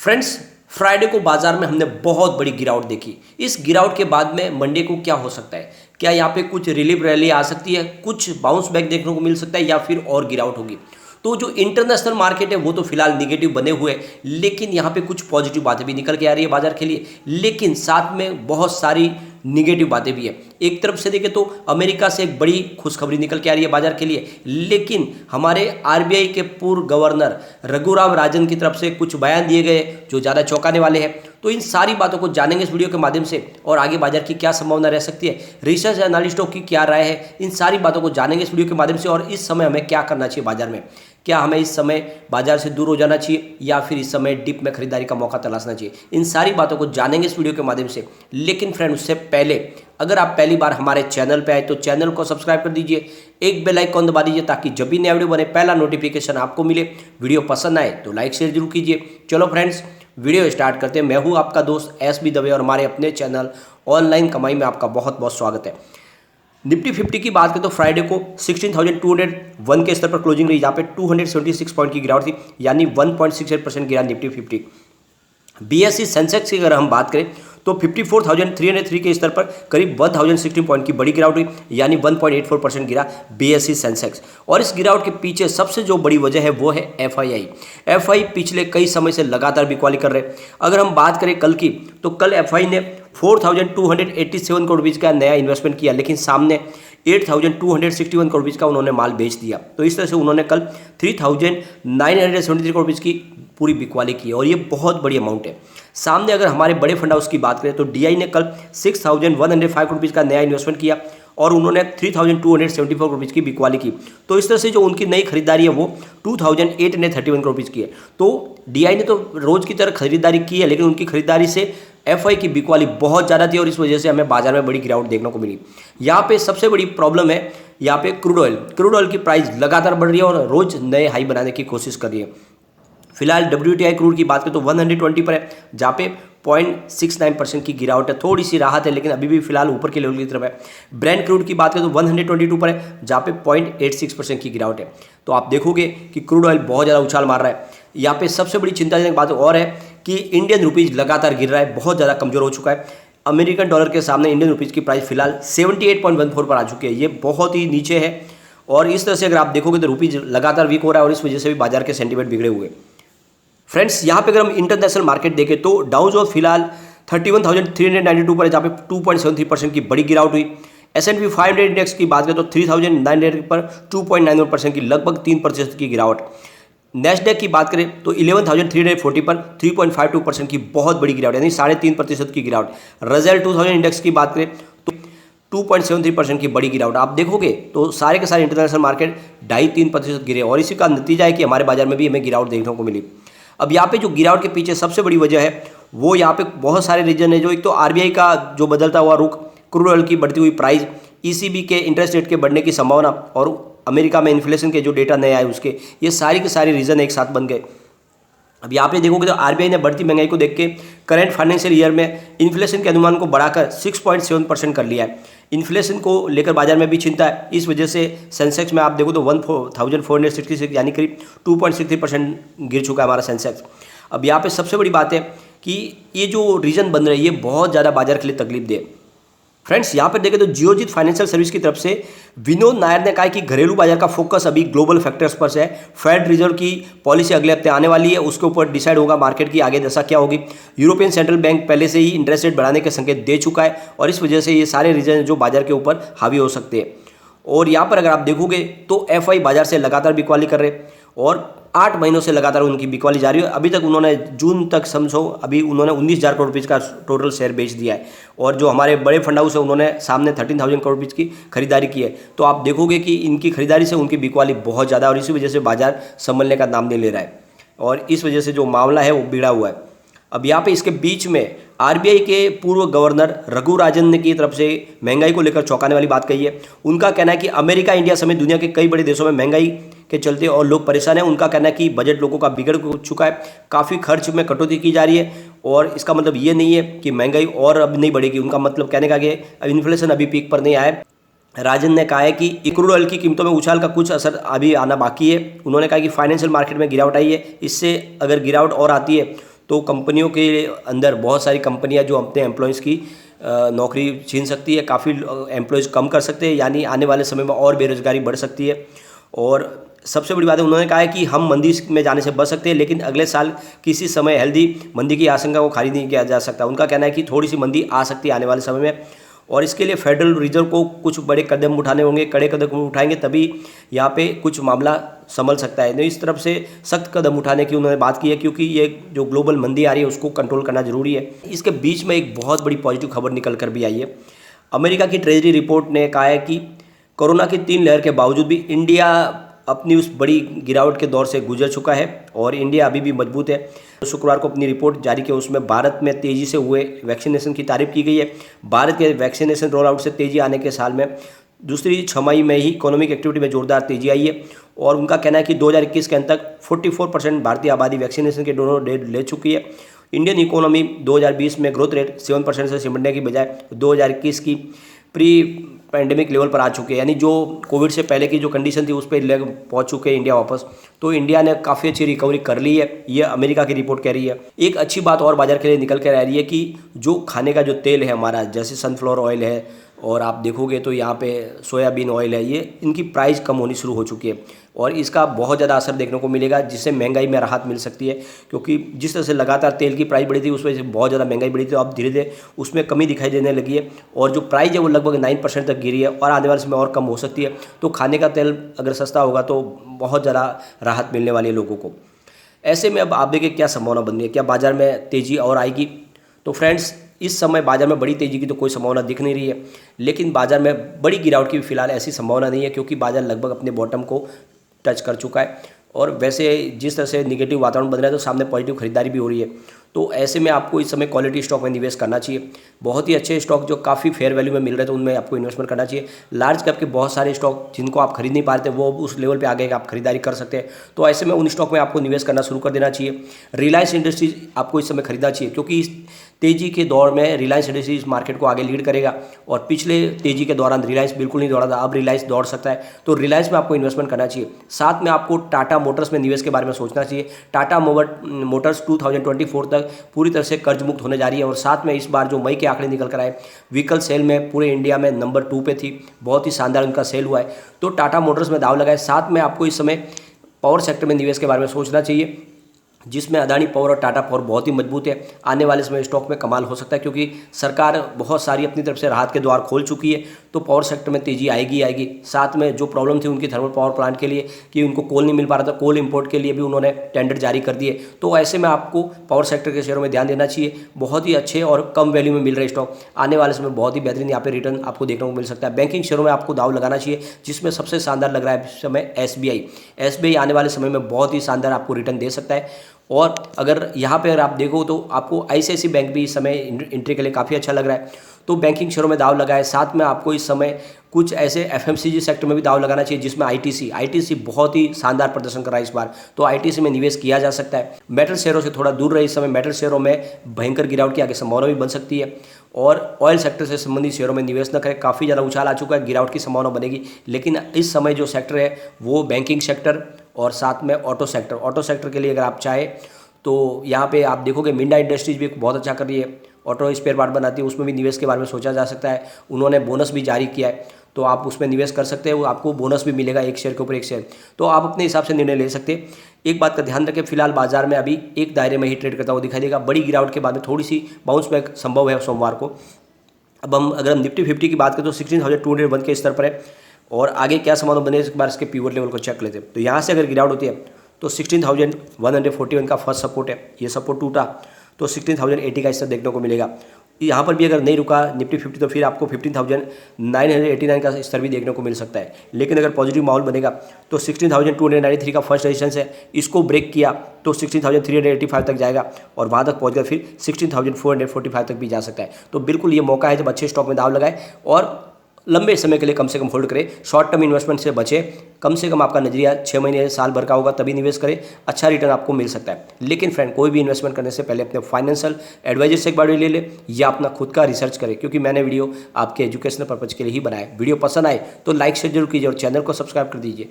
Friends, Friday को बाजार में हमने बहुत बड़ी गिरावट देखी। इस गिरावट के बाद में मंडे को क्या हो सकता है? क्या यहाँ पे कुछ रिलीफ रैली आ सकती है, कुछ बाउंस बैक देखने को मिल सकता है, या फिर और गिरावट होगी? तो जो इंटरनेशनल मार्केट है वो तो फिलहाल निगेटिव बने हुए हैं, लेकिन यहाँ पे कुछ पॉजिटिव बातें भी निकल के आ रही है बाजार के लिए, लेकिन साथ में बहुत सारी निगेटिव बातें भी है। एक तरफ से देखें तो अमेरिका से एक बड़ी खुशखबरी निकल के आ रही है बाजार के लिए, लेकिन हमारे आरबीआई के पूर्व गवर्नर रघुराम राजन की तरफ से कुछ बयान दिए गए जो ज़्यादा चौंकाने वाले हैं। तो इन सारी बातों को जानेंगे इस वीडियो के माध्यम से, और आगे बाजार की क्या संभावना रह सकती है, रिसर्च एनालिस्टों की क्या राय है, इन सारी बातों को जानेंगे इस वीडियो के माध्यम से। और इस समय हमें क्या करना चाहिए बाजार में, क्या हमें इस समय बाजार से दूर हो जाना चाहिए या फिर इस समय डिप में खरीदारी का मौका तलाशना चाहिए, इन सारी बातों को जानेंगे इस वीडियो के माध्यम से। लेकिन फ्रेंड, उससे पहले अगर आप पहली बार हमारे चैनल पे आए तो चैनल को सब्सक्राइब कर दीजिए, एक बेल आइकन दबा दीजिए ताकि जब भी नया वीडियो बने पहला नोटिफिकेशन आपको मिले। वीडियो पसंद आए तो लाइक शेयर जरूर कीजिए। चलो फ्रेंड्स, वीडियो स्टार्ट करते हैं। मैं हूँ आपका दोस्त एसबी दवे और हमारे अपने चैनल ऑनलाइन कमाई में आपका बहुत बहुत स्वागत है। निफ्टी 50 की बात करें तो फ्राइडे को 16,201 के स्तर पर क्लोजिंग रही, जहाँ पे 276 पॉइंट की गिरावट थी, यानी 1.68% गिरा निफ्टी 50। बीएसई सेंसेक्स की अगर हम बात करें तो 54,303 के स्तर पर करीब 1,016 पॉइंट की बड़ी गिरावट हुई, यानी 1.84% गिरा बीएसई सेंसेक्स। और इस गिरावट के पीछे सबसे जो बड़ी वजह है वो है एफआई पिछले कई समय से लगातार बिकवाली कर रहे हैं। अगर हम बात करें कल की, तो कल एफआई ने 4,287 करोड़ रुपीज़ का नया इन्वेस्टमेंट किया, लेकिन सामने 8,261 करोड़ रुपीज़ का उन्होंने माल बेच दिया। तो इस तरह से उन्होंने कल 3,973 करोड़ रुपीज़ की पूरी बिकवाली की है, और ये बहुत बड़ी अमाउंट है। सामने अगर हमारे बड़े फंड हाउस की बात करें तो डीआई ने कल 6,105 करोड़ रुपीज़ का नया इन्वेस्टमेंट किया और उन्होंने 3,274 करोड़ रुपीज़ की बिकवाली की। तो इस तरह से जो उनकी नई खरीदारी है वो 2,831 करोड़ रुपीज़ की है। तो डीआई ने तो रोज़ की तरह खरीदारी की है, लेकिन उनकी खरीदारी से एफआई की बिकवाली बहुत ज़्यादा थी और इस वजह से हमें बाजार में बड़ी गिरावट देखने को मिली। यहाँ पे सबसे बड़ी प्रॉब्लम है यहाँ पे क्रूड ऑयल की प्राइस लगातार बढ़ रही है और रोज़ नए हाई बनाने की कोशिश कर रही है। फिलहाल WTI क्रूड की बात करें तो 120 पर है, जहाँ पे 0.69% की गिरावट है। थोड़ी सी राहत है, लेकिन अभी भी फिलहाल ऊपर के लेवल की तरफ है। ब्रेंट क्रूड की बात करें तो 122 पर है, जहाँ पे 0.86% की गिरावट है। तो आप देखोगे कि क्रूड ऑयल बहुत ज़्यादा उछाल मार रहा है। यहाँ पे सबसे बड़ी चिंताजनक बात और है कि इंडियन रुपीज़ लगातार गिर रहा है, बहुत ज़्यादा कमज़ोर हो चुका है। अमेरिकन डॉलर के सामने इंडियन रुपीज़ की प्राइस फिलहाल 78.14 पर आ चुकी है, ये बहुत ही नीचे है। और इस तरह से अगर आप देखोगे तो रुपीज़ लगातार वीक हो रहा है और इस वजह से भी बाजार के सेंटीमेंट बिगड़े हुए। फ्रेंड्स, यहाँ पे अगर हम इंटरनेशनल मार्केट देखें तो डाउ जोन्स फिलहाल 31,392 पर है, जहाँ पे 2.73% की बड़ी गिरावट हुई। S&P 500 इंडेक्स की बात करें तो 3,900 पर 2.91% की लगभग 3% की गिरावट। नेस्डेक की बात करें तो 11,340 पर 3.52% की बहुत बड़ी गिरावट, यानी 3.5% की गिरावट। रसेल 2000 इंडेक्स की बात करें तो 2.73% की बड़ी गिरावट। आप देखोगे तो सारे के सारे इंटरनेशनल मार्केट 2.5-3% गिरे, और इसी का नतीजा है कि हमारे बाजार में भी हमें गिरावट देखने को मिली। अब यहाँ पे जो गिरावट के पीछे सबसे बड़ी वजह है वो यहाँ पे बहुत सारे रीजन है। जो एक तो आरबीआई का जो बदलता हुआ रुख, क्रूड ऑयल की बढ़ती हुई प्राइस, ईसीबी के इंटरेस्ट रेट के बढ़ने की संभावना, और अमेरिका में इन्फ्लेशन के जो डेटा नए आए उसके, ये सारी के सारे रीजन एक साथ बन गए। अब यहाँ पे देखोगे तो आरबीआई ने बढ़ती महंगाई को देख के करंट फाइनेंशियल ईयर में इन्फ्लेशन के अनुमान को बढ़ाकर 6.7% कर लिया है। इन्फ्लेशन को लेकर बाजार में भी चिंता है, इस वजह से सेंसेक्स में आप देखो तो 1,466 यानी करीब 2.63% गिर चुका है हमारा सेंसेक्स। अब यहाँ पे सबसे बड़ी बात है कि ये जो रीजन बन रही है ये बहुत ज़्यादा बाजार के लिए तकलीफ दे। फ्रेंड्स, यहाँ पर देखें तो जियोजीत फाइनेंशियल सर्विस की तरफ से विनोद नायर ने कहा कि घरेलू बाजार का फोकस अभी ग्लोबल फैक्टर्स पर है। फेड रिजर्व की पॉलिसी अगले हफ्ते आने वाली है, उसके ऊपर डिसाइड होगा मार्केट की आगे दशा क्या होगी। यूरोपियन सेंट्रल बैंक पहले से ही इंटरेस्ट रेट बढ़ाने के संकेत दे चुका है, और इस वजह से ये सारे रीजन जो बाजार के ऊपर हावी हो सकते हैं। और यहाँ पर अगर आप देखोगे तो एफआई बाजार से लगातार बिकवाली कर रहे हैं और 8 महीनों से लगातार उनकी बिकवाली जारी है। अभी तक उन्होंने जून तक समझो अभी उन्होंने 19,000 करोड़ रुपीज़ का टोटल शेयर बेच दिया है, और जो हमारे बड़े फंड हाउस है उन्होंने सामने 13,000 करोड़ रुपीज़ की खरीदारी की है। तो आप देखोगे कि इनकी खरीदारी से उनकी बिकवाली बहुत ज़्यादा, और इसी वजह से बाजार संभलने का नाम नहीं ले रहा है, और इस वजह से जो मामला है वो बिगड़ा हुआ है। अब यहाँ पे इसके बीच में आरबीआई के पूर्व गवर्नर रघु राजन की तरफ से महंगाई को लेकर चौंकाने वाली बात कही है। उनका कहना है कि अमेरिका, इंडिया समेत दुनिया के कई बड़े देशों में महंगाई के चलते और लोग परेशान हैं। उनका कहना है कि बजट लोगों का बिगड़ चुका है, काफ़ी खर्च में कटौती की जा रही है, और इसका मतलब ये नहीं है कि महंगाई और अब नहीं बढ़ेगी। उनका मतलब कहने का कि अब इन्फ्लेशन अभी पीक पर नहीं आया है। राजन ने कहा है कि क्रूड ऑयल की कीमतों में उछाल का कुछ असर अभी आना बाकी है। उन्होंने कहा कि फाइनेंशियल मार्केट में गिरावट आई है, इससे अगर गिरावट और आती है तो कंपनियों के अंदर बहुत सारी कंपनियां जो अपने एम्प्लॉयज़ की नौकरी छीन सकती है, काफ़ी एम्प्लॉयज़ कम कर सकते हैं, यानी आने वाले समय में और बेरोजगारी बढ़ सकती है। और सबसे बड़ी बात है, उन्होंने कहा है कि हम मंदी में जाने से बच सकते हैं, लेकिन अगले साल किसी समय हेल्दी मंदी की आशंका को खारिज नहीं किया जा सकता। उनका कहना है कि थोड़ी सी मंदी आ सकती है आने वाले समय में, और इसके लिए फेडरल रिजर्व को कुछ बड़े कदम उठाने होंगे, कड़े कदम उठाएंगे तभी यहाँ पे कुछ मामला संभल सकता है। तो इस तरफ से सख्त कदम उठाने की उन्होंने बात की है, क्योंकि ये जो ग्लोबल मंदी आ रही है उसको कंट्रोल करना जरूरी है। इसके बीच में एक बहुत बड़ी पॉजिटिव खबर निकल कर भी आई है। अमेरिका की ट्रेजरी रिपोर्ट ने कहा है कि कोरोना की 3 लहर के बावजूद भी इंडिया अपनी उस बड़ी गिरावट के दौर से गुजर चुका है और इंडिया अभी भी मजबूत है। शुक्रवार को अपनी रिपोर्ट जारी की, उसमें भारत में तेज़ी से हुए वैक्सीनेशन की तारीफ की गई है। भारत के वैक्सीनेशन रोल आउट से तेज़ी आने के साल में दूसरी छमाही में ही इकोनॉमिक एक्टिविटी में जोरदार तेज़ी आई है, और उनका कहना है कि 2021 के अंत तक 44% भारतीय आबादी वैक्सीनेशन के दोनों डोज ले चुकी है। इंडियन इकोनॉमी 2020 में ग्रोथ रेट 7% से सिमटने की बजाय 2021 की प्री पैंडेमिक लेवल पर आ चुके हैं, यानी जो कोविड से पहले की जो कंडीशन थी उस पर पहुंच चुके हैं इंडिया वापस। तो इंडिया ने काफ़ी अच्छी रिकवरी कर ली है, ये अमेरिका की रिपोर्ट कह रही है। एक अच्छी बात और बाजार के लिए निकल कर आ रही है कि जो खाने का जो तेल है हमारा, जैसे सनफ्लावर ऑयल है, और आप देखोगे तो यहाँ पे सोयाबीन ऑयल है, ये इनकी प्राइस कम होनी शुरू हो चुकी है और इसका बहुत ज़्यादा असर देखने को मिलेगा, जिससे महंगाई में राहत मिल सकती है। क्योंकि जिस तरह से लगातार तेल की प्राइस बढ़ी थी उस वजह से बहुत ज़्यादा महंगाई बढ़ी थी, तो अब धीरे धीरे उसमें कमी दिखाई देने लगी है और जो प्राइस है वो लगभग 9% तक गिरी है और आने वाले समय और कम हो सकती है। तो खाने का तेल अगर सस्ता होगा तो बहुत ज़्यादा राहत मिलने वाली है लोगों को। ऐसे में अब आप देखिए क्या संभावना बन रही है, क्या बाजार में तेज़ी और आएगी? तो फ्रेंड्स, इस समय बाजार में बड़ी तेज़ी की तो कोई संभावना दिख नहीं रही है, लेकिन बाजार में बड़ी गिरावट की फिलहाल ऐसी संभावना नहीं है, क्योंकि बाजार लगभग अपने बॉटम को टच कर चुका है। और वैसे जिस तरह से निगेटिव वातावरण बन रहा है तो सामने पॉजिटिव खरीदारी भी हो रही है। तो ऐसे में आपको इस समय क्वालिटी स्टॉक में निवेश करना चाहिए। बहुत ही अच्छे स्टॉक जो काफ़ी फेयर वैल्यू में मिल रहे थे उनमें आपको इन्वेस्टमेंट करना चाहिए। लार्ज कैप के बहुत सारे स्टॉक जिनको आप खरीद नहीं पा रहे थे वो उस लेवल पे आ गए कि आप खरीदारी कर सकते हैं, तो ऐसे में उन स्टॉक में आपको निवेश करना शुरू कर देना चाहिए। रिलायंस इंडस्ट्रीज आपको इस समय खरीदना चाहिए, क्योंकि इस तेजी के दौर में रिलायंस इंडस्ट्रीज मार्केट को आगे लीड करेगा और पिछले तेजी के दौरान रिलायंस बिल्कुल नहीं दौड़ा था, अब रिलायंस दौड़ सकता है, तो रिलायंस में आपको इन्वेस्टमेंट करना चाहिए। साथ में आपको टाटा मोटर्स में निवेश के बारे में सोचना चाहिए। टाटा मोटर्स 2024 तक पूरी तरह से कर्ज मुक्त होने जा रही है और साथ में इस बार जो मई के आंकड़े निकल कर आए, व्हीकल सेल में पूरे इंडिया में नंबर 2 पे थी, बहुत ही शानदार उनका सेल हुआ है। तो टाटा मोटर्स में दाव लगाए। साथ में आपको इस समय पावर सेक्टर में निवेश के बारे में सोचना चाहिए, जिसमें अदानी पावर और टाटा पावर बहुत ही मजबूत है। आने वाले समय स्टॉक में कमाल हो सकता है, क्योंकि सरकार बहुत सारी अपनी तरफ से राहत के द्वार खोल चुकी है, तो पावर सेक्टर में तेजी आएगी। साथ में जो प्रॉब्लम थी उनकी थर्मल पावर प्लांट के लिए कि उनको कोल नहीं मिल पा रहा था, कोल इंपोर्ट के लिए भी उन्होंने टेंडर जारी कर दिए। तो ऐसे में आपको पावर सेक्टर के शेयरों में ध्यान देना चाहिए। बहुत ही अच्छे और कम वैल्यू में मिल रहे स्टॉक, आने वाले समय बहुत ही बेहतरीन यहाँ पे रिटर्न आपको देखने को मिल सकता है। बैंकिंग शेयरों में आपको दाव लगाना चाहिए, जिसमें सबसे शानदार लग रहा है इस समय एसबीआई आने वाले समय में बहुत ही शानदार आपको रिटर्न दे सकता है। और अगर यहाँ पे अगर आप देखो तो आपको आईसीआईसीआई बैंक भी इस समय एंट्री के लिए काफ़ी अच्छा लग रहा है, तो बैंकिंग शेयरों में दाव लगाए। साथ में आपको इस समय कुछ ऐसे एफएमसीजी सेक्टर में भी दाव लगाना चाहिए, जिसमें आईटीसी बहुत ही शानदार प्रदर्शन कर रहा है इस बार, तो आईटीसी में निवेश किया जा सकता है। मेटल शेयरों से थोड़ा दूर रहे, इस समय मेटल शेयरों में भयंकर गिरावट की आगे संभावना भी बन सकती है। और ऑयल सेक्टर से संबंधित शेयरों में निवेश न करें, काफ़ी ज़्यादा उछाल आ चुका है, गिरावट की संभावना बनेगी। लेकिन इस समय जो सेक्टर है वो बैंकिंग सेक्टर और साथ में ऑटो सेक्टर के लिए अगर आप चाहें तो यहाँ पे आप देखोगे मिंडा इंडस्ट्रीज भी बहुत अच्छा कर रही है, ऑटो स्पेयर पार्ट बनाती है, उसमें भी निवेश के बारे में सोचा जा सकता है। उन्होंने बोनस भी जारी किया है, तो आप उसमें निवेश कर सकते हैं, वो आपको बोनस भी मिलेगा एक शेयर के ऊपर एक शेयर, तो आप अपने हिसाब से निर्णय ले सकते हैं। एक बात का ध्यान रखें, फिलहाल बाजार में अभी एक दायरे में ही ट्रेड करता हुआ दिखाई देगा। बड़ी गिरावट के बाद में थोड़ी सी बाउंस बैक संभव है सोमवार को। अब अगर हम निफ्टी 50 की बात करें तो 16,201 के स्तर पर है और आगे क्या संभावना बने इस बार इसके पिवट लेवल को चेक लेते हैं। तो यहाँ से अगर गिरावट होती है तो 16,141 का फर्स्ट सपोर्ट है, ये सपोर्ट टूटा तो 16,080 का स्तर देखने को मिलेगा। यहाँ पर भी अगर नहीं रुका निफ्टी 50 तो फिर आपको 15,989 का स्तर भी देखने को मिल सकता है। लेकिन अगर पॉजिटिव माहौल बनेगा तो 16,293 का फर्स्ट रेजिस्टेंस है, इसको ब्रेक किया तो 16,385 तक जाएगा और वहाँ तक पहुँच गया फिर 16,445 तक भी जा सकता है। तो बिल्कुल ये मौका है जब अच्छे स्टॉक में दाव लगाए और लंबे समय के लिए कम से कम होल्ड करें। शॉर्ट टर्म इन्वेस्टमेंट से बचे, कम से कम आपका नजरिया 6 महीने साल भर का होगा तभी निवेश करें, अच्छा रिटर्न आपको मिल सकता है। लेकिन फ्रेंड, कोई भी इन्वेस्टमेंट करने से पहले अपने फाइनेंशियल एडवाइजर से एक बार ले ले या अपना खुद का रिसर्च करें, क्योंकि मैंने वीडियो आपके एजुकेशनल पर्पज के लिए ही बनाया। वीडियो पसंद आए तो लाइक शेयर जरूर कीजिए और चैनल को सब्सक्राइब कर दीजिए।